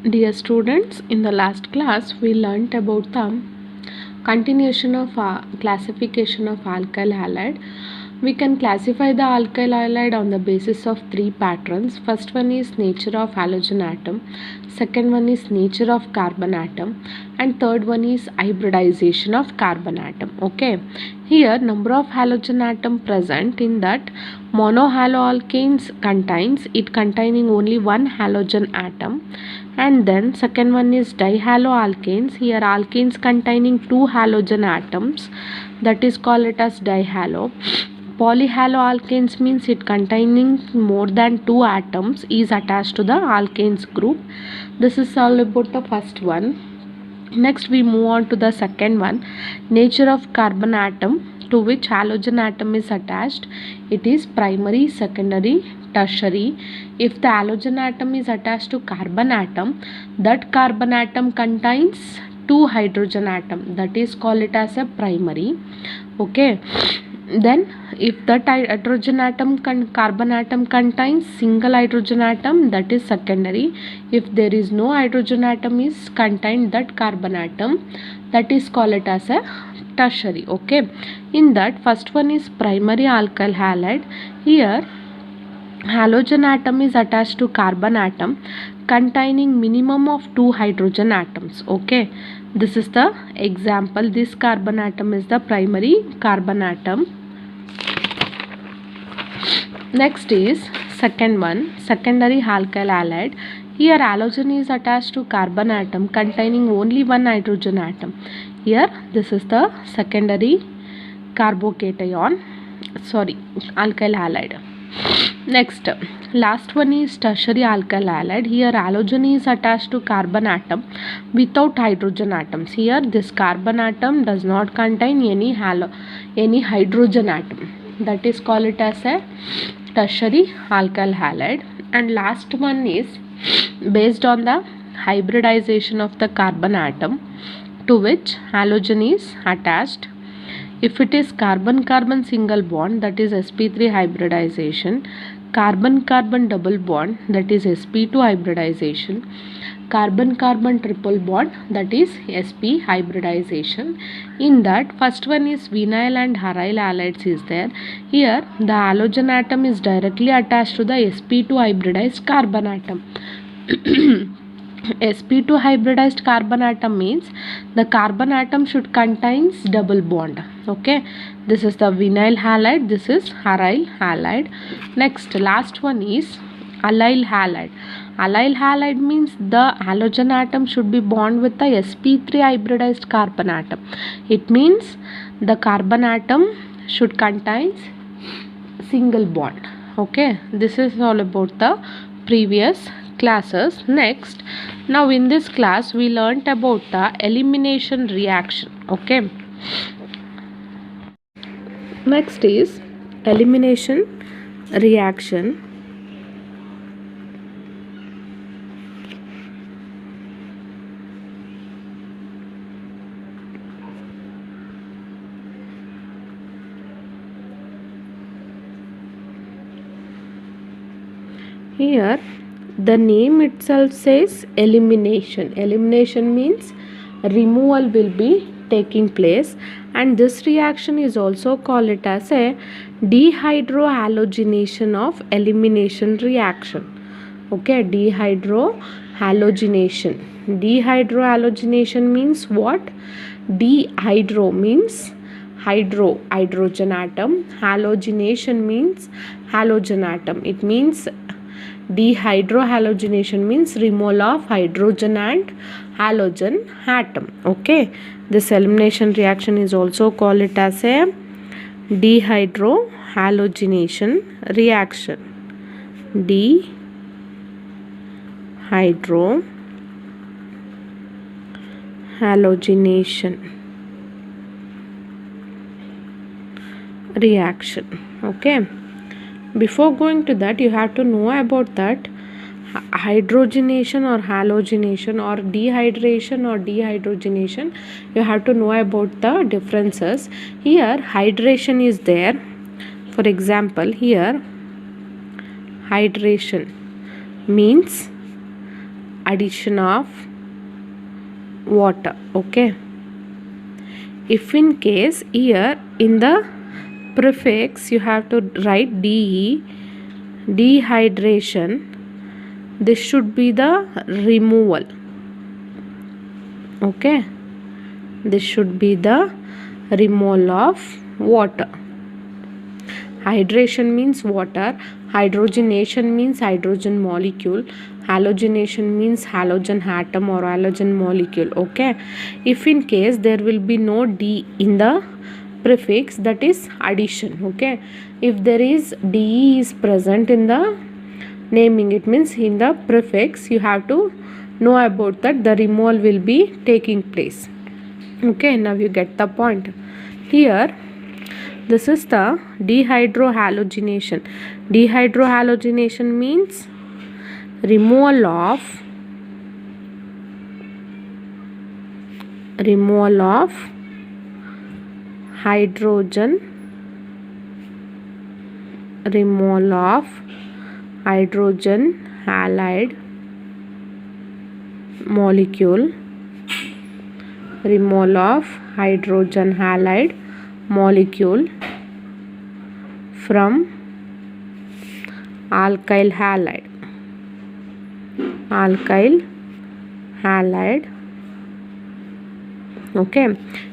Dear students, in the last class we learnt about the continuation of classification of alkyl halide. We can classify the alkyl halide on the basis of three patterns. First one is nature of halogen atom, second one is nature of carbon atom, and third one is hybridization of carbon atom. Okay, here number of halogen atom present in that monohaloalkanes containing only one halogen atom, and then second one is dihaloalkanes. Here alkanes containing two halogen atoms, that is called it as dihalo. Polyhaloalkanes means it containing more than two atoms is attached to the alkanes group. This is all about the first one. Next we move on to the second one, nature of carbon atom, to which halogen atom is attached. It is primary, secondary, tertiary. If the halogen atom is attached to carbon atom, that carbon atom contains two hydrogen atom, that is called it as a primary. Okay, then if that hydrogen atom carbon atom contains single hydrogen atom, that is secondary. If there is no hydrogen atom is contained that carbon atom, that is called it as a tertiary. Okay, in that first one is primary alkyl halide. Here halogen atom is attached to carbon atom containing minimum of two hydrogen atoms. Okay, this is the example. This carbon atom is the primary carbon atom. Next is second one, secondary alkyl halide. Here halogen is attached to carbon atom containing only one hydrogen atom. Here this is the secondary carbocation, alkyl halide. Next, last one is tertiary alkyl halide. Here halogen is attached to carbon atom without hydrogen atoms. Here this carbon atom does not contain any hydrogen atom. That is called it as a tertiary alkyl halide. And last one is based on the hybridization of the carbon atom to which halogen is attached. If it is carbon-carbon single bond, that is sp3 hybridization, carbon-carbon double bond, that is sp2 hybridization, carbon-carbon triple bond, that is sp hybridization. In that first one is vinyl and aryl halides is there. Here the halogen atom is directly attached to the sp2 hybridized carbon atom. sp2 hybridized carbon atom means the carbon atom should contains double bond. Okay, this is the vinyl halide, this is aryl halide. Next, last one is allyl halide. Allyl halide means the halogen atom should be bond with the sp3 hybridized carbon atom. It means the carbon atom should contains single bond. Okay, this is all about the previous classes. Next, now in this class we learnt about the elimination reaction. Okay, next is elimination reaction. Here the name itself says elimination. Elimination means removal will be taking place, and this reaction is also called it as a dehydrohalogenation of elimination reaction. Okay, dehydrohalogenation. Dehydrohalogenation means what? Dehydro means hydrogen atom, halogenation means halogen atom. It means dehydrohalogenation means removal of hydrogen and halogen atom. Okay, this elimination reaction is also called it as a dehydrohalogenation reaction. Dehydrohalogenation reaction. Okay, before going to that, you have to know about that hydrogenation or halogenation or dehydration or dehydrogenation. You have to know about the differences. Here hydration is there. For example, here hydration means addition of water. Okay, if in case here in the prefix you have to write de, dehydration, this should be the removal. Okay, this should be the removal of water. Hydration means water, hydrogenation means hydrogen molecule, halogenation means halogen atom or halogen molecule. Okay, if in case there will be no D in the prefix, that is addition. Okay, if there is DE is present in the naming, it means in the prefix you have to know about that the removal will be taking place. Okay, now you get the point. Here this is the dehydrohalogenation. Dehydrohalogenation means removal of hydrogen, removal of hydrogen halide molecule, removal of hydrogen halide molecule from alkyl halide. Okay,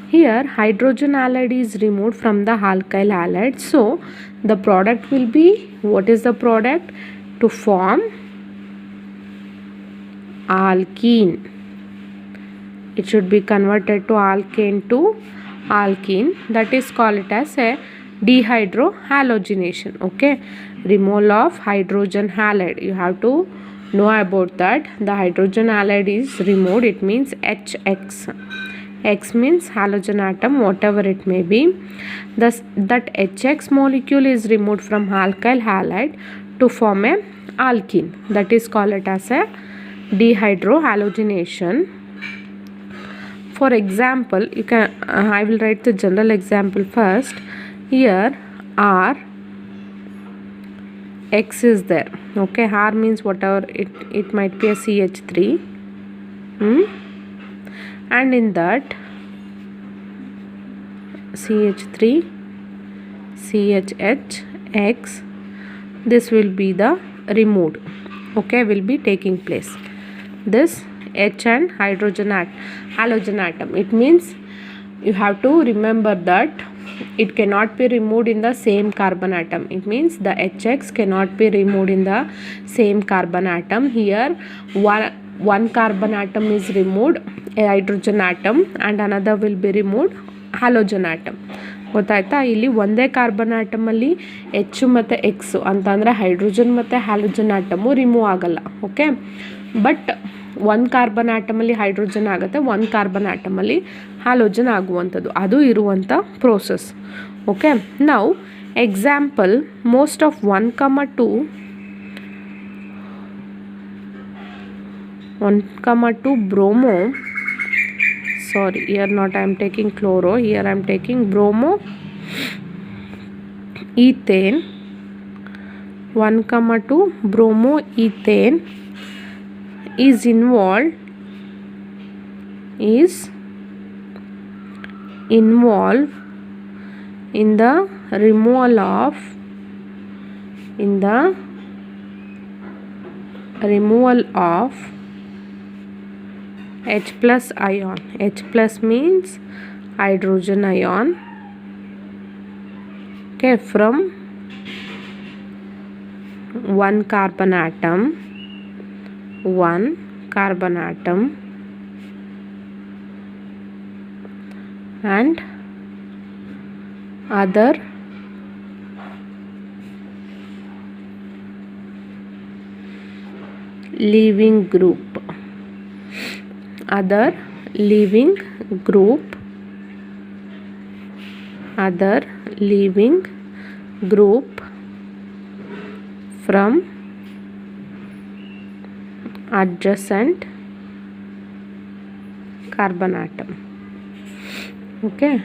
here hydrogen halide is removed from the alkyl halide, so the product will be, what is the product? To form alkene. It should be converted to alkane to alkene, that is called it as a dehydrohalogenation. Okay, removal of hydrogen halide, you have to know about that. The hydrogen halide is removed, it means HX. X means halogen atom, whatever it may be. Thus that HX molecule is removed from alkyl halide to form a alkene, that is called it as a dehydrohalogenation. For example, you can I will write the general example first. Here R, X is there. Okay, R means whatever it might be a CH3. And in that CH3, CHH, X, this will be the removed. Okay, will be taking place. This H and halogen atom, it means you have to remember that it cannot be removed in the same carbon atom. It means the HX cannot be removed in the same carbon atom. Here one carbon atom is removed, a hydrogen atom, and another will be removed, halogen atom. ಗೊತ್ತಾಯ್ತಾ? ಇಲ್ಲಿ ಒಂದೇ carbon ಆಟಮಲ್ಲಿ H ಮತ್ತು X ಅಂತಂದರೆ hydrogen ಮತ್ತು halogen atom remove ಆಗಲ್ಲ. Okay, but ಒಂದು carbon ಆಟಮಲ್ಲಿ hydrogen ಆಗುತ್ತೆ, ಒಂದು ಕಾರ್ಬನ್ ಆಟಮಲ್ಲಿ ಹ್ಯಾಲೋಜನ್ ಆಗುವಂಥದ್ದು, ಅದು ಇರುವಂಥ ಪ್ರೋಸೆಸ್. ಓಕೆ, ನಾವು example most of 1,2 bromo, sorry, here not I am taking chloro, here I am taking bromo ethane. 1,2 bromo ethane is involved in the removal of H plus ion. H plus means hydrogen ion. Okay, from one carbon atom and other leaving group from adjacent carbon atom. Okay,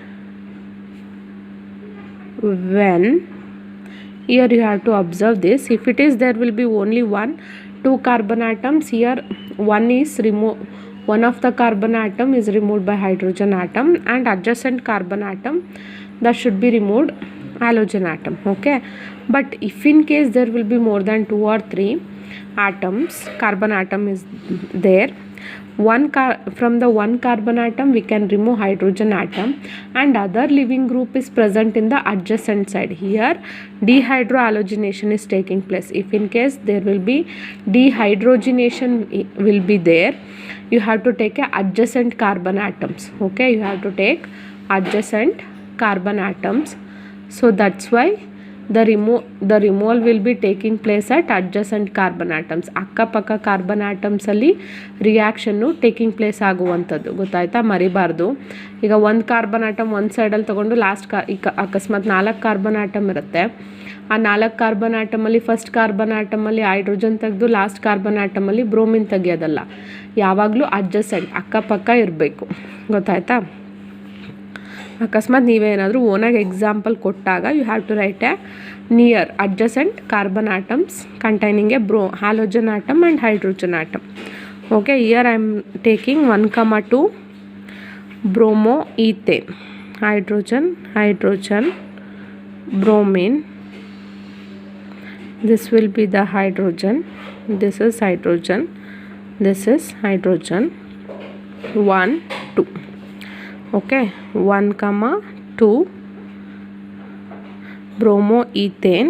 when here you have to observe this, if it is there will be only one two carbon atoms. Here one of the carbon atom is removed by hydrogen atom, and adjacent carbon atom that should be removed halogen atom. Okay, but if in case there will be more than 2 or 3 atoms, carbon atom is there, from the one carbon atom we can remove hydrogen atom, and other living group is present in the adjacent side. Here dehydrohalogenation is taking place. If in case there will be dehydrogenation will be there, you have to take a adjacent carbon atoms. Okay, you have to take adjacent carbon atoms. So that's why the removal will be taking place at adjacent carbon atoms. ಅಕ್ಕಪಕ್ಕ carbon ಆಟಮ್ಸಲ್ಲಿ reaction taking place ಆಗುವಂಥದ್ದು, ಗೊತ್ತಾಯ್ತಾ? ಮರಿಬಾರ್ದು. ಈಗ ಒಂದು carbon atom ಒಂದು ಸೈಡಲ್ಲಿ ತೊಗೊಂಡು last ಅಕಸ್ಮಾತ್ 4 carbon atom ಇರುತ್ತೆ. ಆ 4 ಕಾರ್ಬನ್ ಆಟಮಲ್ಲಿ ಫಸ್ಟ್ ಕಾರ್ಬನ್ ಆಟಮಲ್ಲಿ ಹೈಡ್ರೋಜನ್ ತೆಗೆದು ಲಾಸ್ಟ್ ಕಾರ್ಬನ್ ಆಟಮಲ್ಲಿ ಬ್ರೋಮಿನ್ ತೆಗಿಯೋದಲ್ಲ. ಯಾವಾಗಲೂ ಅಡ್ಜಸೆಂಟ್ ಅಕ್ಕಪಕ್ಕ ಇರಬೇಕು, ಗೊತ್ತಾಯ್ತಾ? ಅಕಸ್ಮಾತ್ ನೀವೇನಾದರೂ ಓನಾಗಿ ಎಕ್ಸಾಂಪಲ್ ಕೊಟ್ಟಾಗ you have to write a near adjacent carbon atoms containing a halogen atom and hydrogen atom. Okay, here I am taking 1,2 bromoethane, hydrogen bromine. This will be the hydrogen, this is hydrogen, this is hydrogen. 1 2. Okay, 1,2 bromoethane,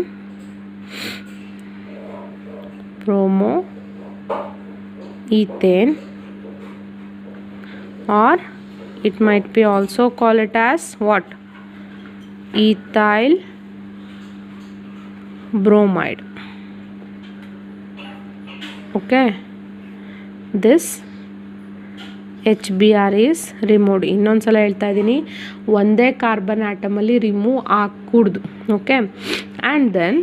or it might be also call it as what? Ethyl bromide. Okay, this HBr is removed. ಇನ್ನೊಂದ್ಸಲ ಹೇಳ್ತಾ ಇದ್ದೀನಿ, ಒಂದೇ carbon ಆಟಮಲ್ಲಿ remove ಆಗಕೂಡ್ದು. Okay, and then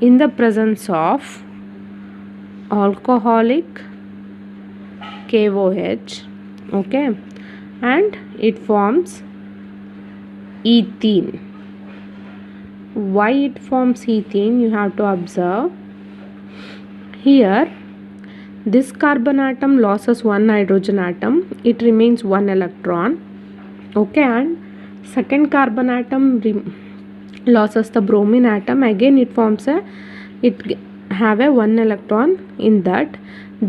in the presence of alcoholic KOH, okay, and it forms ethene. Why it forms ethene? You have to observe here. This carbon atom loses one hydrogen atom, it remains one electron. Okay, and second carbon atom loses the bromine atom, again it forms it have a one electron. In that,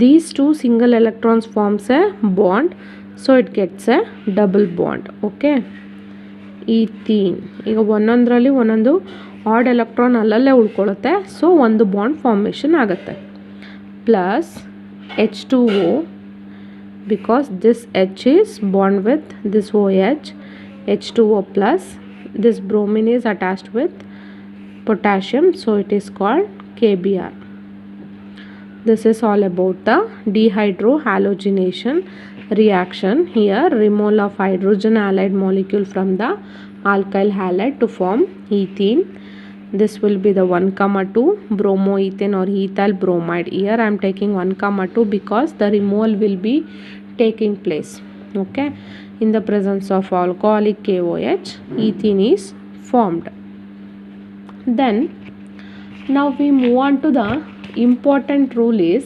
these two single electrons forms a bond, so it gets a double bond. Okay, ethene. ಈಗ ಒಂದೊಂದರಲ್ಲಿ ಒಂದೊಂದು add electron ಅಲ್ಲಲ್ಲೇ ಉಳ್ಕೊಳ್ಳುತ್ತೆ, so ಒಂದು bond formation ಆಗುತ್ತೆ. Plus H2O, because this H is bond with this OH, H2O plus, this bromine is attached with potassium, so it is called KBr. This is all about the dehydrohalogenation reaction. Here removal of hydrogen halide molecule from the alkyl halide to form ethene. This will be the 1,2 bromoethane or ethyl bromide. Here I am taking 1,2 because the removal will be taking place. Okay, in the presence of alcoholic KOH, ethene is formed. Then now we move on to the important rule is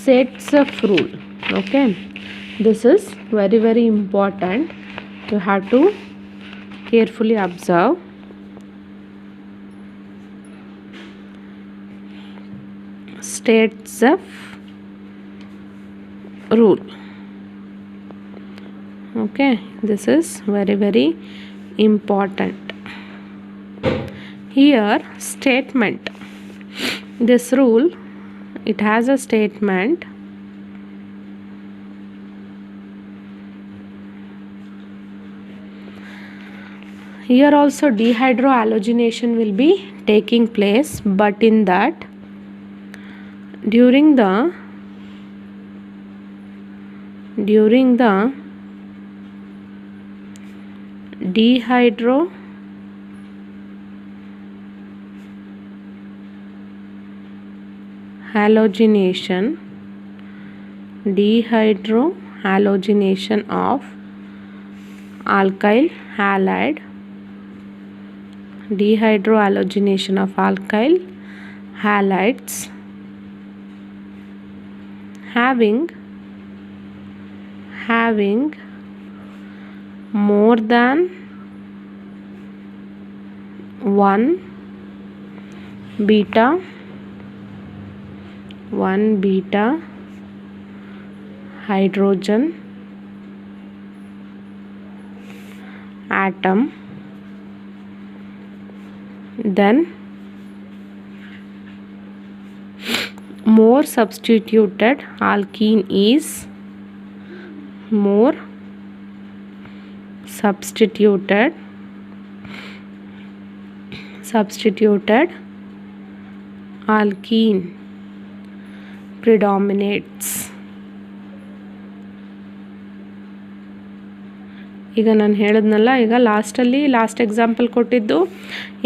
Sets-F rule. Okay, this is very very important, you have to carefully observe. Sets-F rule. Okay, this is very very important. Here statement, this rule, it has a statement. Here also dehydrohalogenation will be taking place, but in that during the dehydrohalogenation of alkyl halide, dehydrohalogenation of alkyl halides, having more than one beta hydrogen atom, then more substituted alkene is substituted alkene predominates. ಈಗ ನಾನು ಹೇಳಿದ್ನಲ್ಲ, ಈಗ last example ಕೊಟ್ಟಿದ್ದು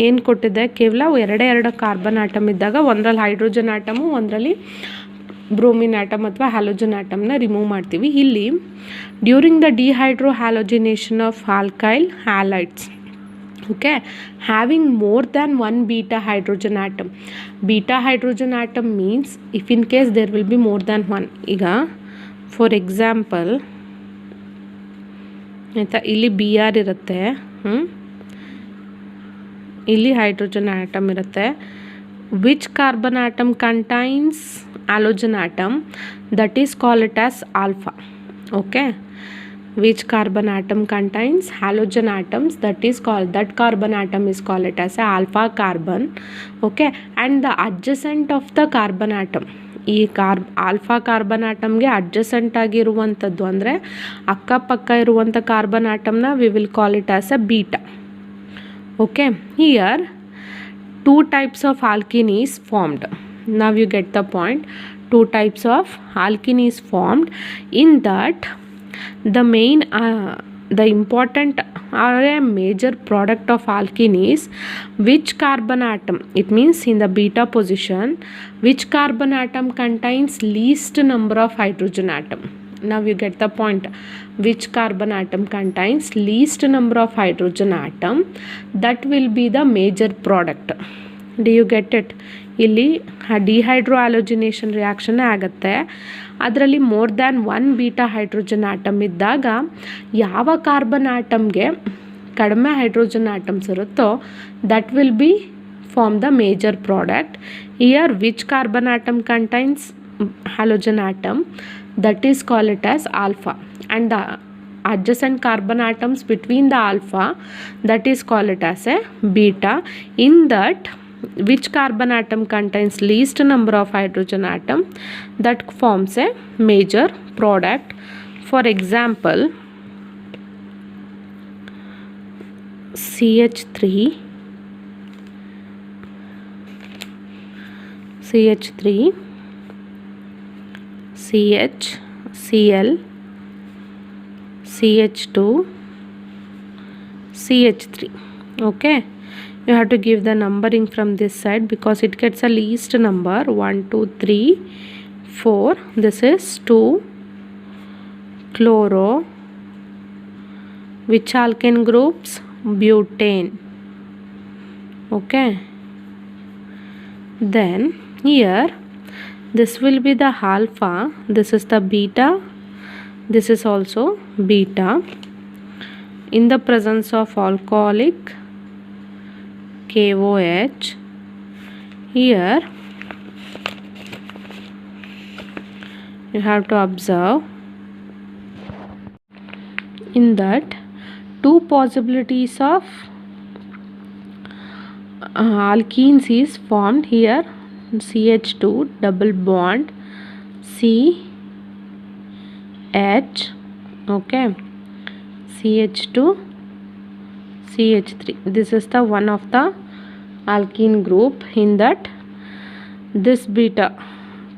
ಏನು ಕೊಟ್ಟಿದ್ದೆ, ಕೇವಲ ಎರಡು carbon atom ಇದ್ದಾಗ ಒಂದರಲ್ಲಿ ಹೈಡ್ರೋಜನ್ ಆಟಮು, ಒಂದರಲ್ಲಿ ಬ್ರೋಮಿನ್ ಆಟಮ್ ಅಥವಾ ಹ್ಯಾಲೋಜನ್ ಆಟಮ್ನ ರಿಮೂವ್ ಮಾಡ್ತೀವಿ. ಇಲ್ಲಿ during the dehydrohalogenation of alkyl halides, okay, having more than one beta hydrogen atom. Beta hydrogen atom means if in case there will be more than one. ಈಗ for example ಆಯಿತಾ, ಇಲ್ಲಿ B R ಇರುತ್ತೆ, ಇಲ್ಲಿ hydrogen atom ಇರುತ್ತೆ. Which carbon atom contains halogen atom, that is call it as alpha. Okay, which carbon atom contains halogen atoms, that carbon atom is called it as a alpha carbon. Okay, and the adjacent of the carbon atom, ಈ alpha carbon ಆಟಮ್ಗೆ adjacent ಆಗಿರುವಂಥದ್ದು ಅಂದರೆ ಅಕ್ಕಪಕ್ಕ ಇರುವಂಥ carbon ಆಟಮ್ನ we will call it as a beta. Okay, here 2 types of alkene is formed. Now you get the point. 2 types of alkene is formed. In that the important or a major product of alkene is which carbon atom, it means in the beta position, which carbon atom contains least number of hydrogen atom. Now you get the point. Which carbon atom contains least number of hydrogen atom, that will be the major product. Do you get it? ಇಲ್ಲಿ dehydrohalogenation reaction ಆಗುತ್ತೆ. ಅದರಲ್ಲಿ more than one beta hydrogen atom ಇದ್ದಾಗ ಯಾವ carbon ಆಟಮ್ಗೆ ಕಡಿಮೆ hydrogen atoms ಇರುತ್ತೋ that will be form the major product. Here which carbon atom contains halogen atom, that is called it as alpha, and the adjacent carbon atoms between the alpha, that is called it as a beta. In that, which carbon atom contains least number of hydrogen atom, that forms a major product. For example, CH3 CH, Cl, CH2, CH3. Okay, you have to give the numbering from this side because it gets a least number. 1 2 3 4. This is 2 chloro. Which alkane groups? Butane. Okay, then here this will be the alpha, this is the beta, this is also beta. In the presence of alcoholic KOH, here you have to observe in that 2 possibilities of alkenes is formed. Here CH2 double bond CH, okay, CH2 CH3. This is the one of the alkene group. In that this beta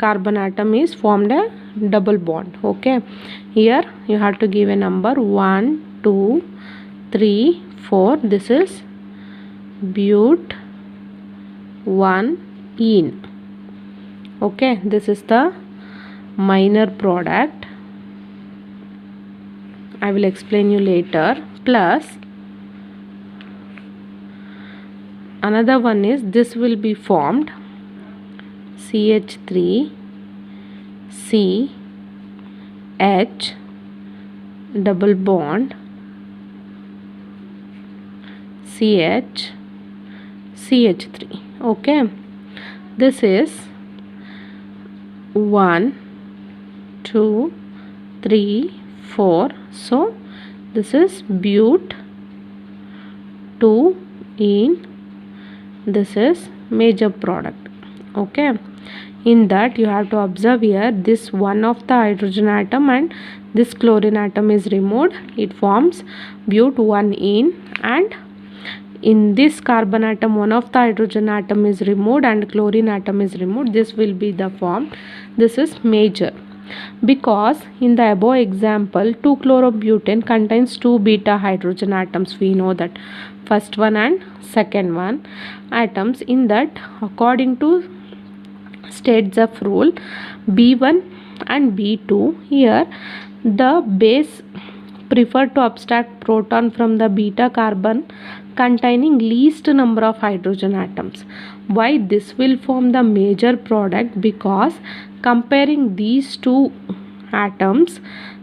carbon atom is formed a double bond. Okay, here you have to give a number 1 2 3 4. This is but 1 ene. Okay, this is the minor product. I will explain you later. Plus another one is this will be formed CH3 C H double bond CH CH3. Okay, this is 1 2 3 4. So this is but 2 ene. This is major product. Okay, in that you have to observe here, this one of the hydrogen atom and this chlorine atom is removed, it forms but 1 ene, and in this carbon atom one of the hydrogen atom is removed and chlorine atom is removed. This will be the form. This is major, because in the above example 2-chlorobutane contains 2 beta hydrogen atoms. We know that first one and second one atoms. In that, according to states of rule B1 and B2, here the base prefer to abstract proton from the beta carbon containing least number of hydrogen atoms. Why this will form the major product? Because comparing these two atoms,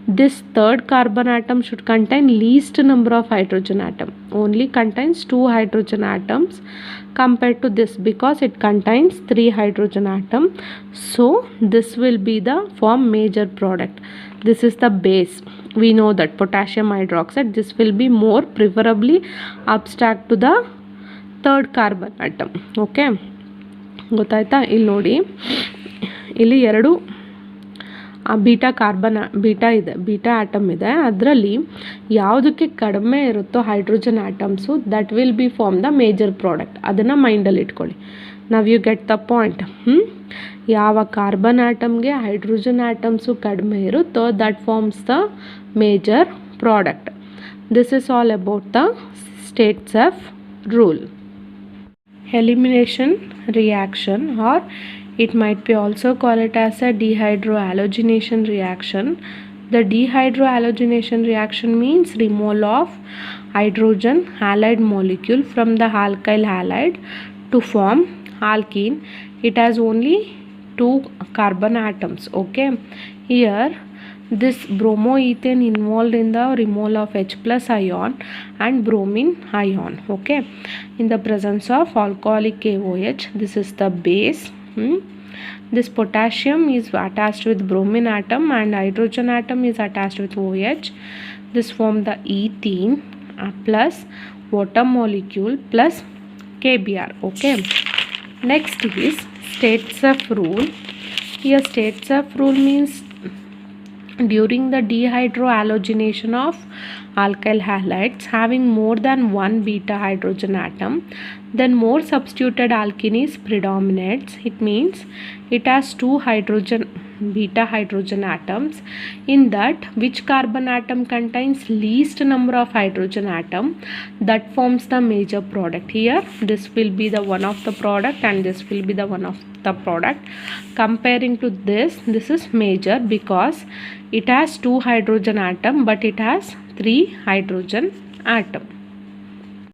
this third carbon atom should contain least number of hydrogen atom, only contains 2 hydrogen atoms compared to this, because it contains 3 hydrogen atom. So this will be the form major product. This is the base. We know that potassium hydroxide, this will be more preferably abstract to the third carbon atom. Okay, ಗೊತ್ತಾಯ್ತಾ? ಇಲ್ಲಿ ನೋಡಿ, ಇಲ್ಲಿ ಎರಡು beta ಇದೆ, beta atom ಇದೆ. ಅದರಲ್ಲಿ ಯಾವುದಕ್ಕೆ ಕಡಿಮೆ ಇರುತ್ತೋ hydrogen atoms, that will be form the major product. ಅದನ್ನು ಮೈಂಡಲ್ಲಿ ಇಟ್ಕೊಳ್ಳಿ. ನಾವು ಯು ಗೆಟ್ ದ ಪಾಯಿಂಟ್. ಯಾವ ಕಾರ್ಬನ್ ಆಟಮ್ಗೆ ಹೈಡ್ರೋಜನ್ ಆಟಮ್ಸು ಕಡಿಮೆ ಇರುತ್ತೋ that forms the major product. This is all about the states of rule. Elimination reaction, or it might be also call it as a dehydrohalogenation reaction. The dehydrohalogenation reaction means removal of hydrogen halide molecule from the alkyl halide to form alkene. It has only 2 carbon atoms. Okay, here this bromoethane involved in the removal of H plus ion and bromine ion. Okay, in the presence of alcoholic KOH, this is the base. This potassium is attached with bromine atom and hydrogen atom is attached with OH. This form the ethene plus water molecule plus KBr. Okay, next is states of rule. Here states of rule means during the dehydrohalogenation of alkyl halides having more than 1 beta hydrogen atom, then more substituted alkene is predominates. It means it has 2 beta hydrogen atoms. In that, which carbon atom contains least number of hydrogen atom, that forms the major product. Here this will be the one of the product and this will be the one of the product. Comparing to this is major because it has 2 hydrogen atom but it has 3 hydrogen atom.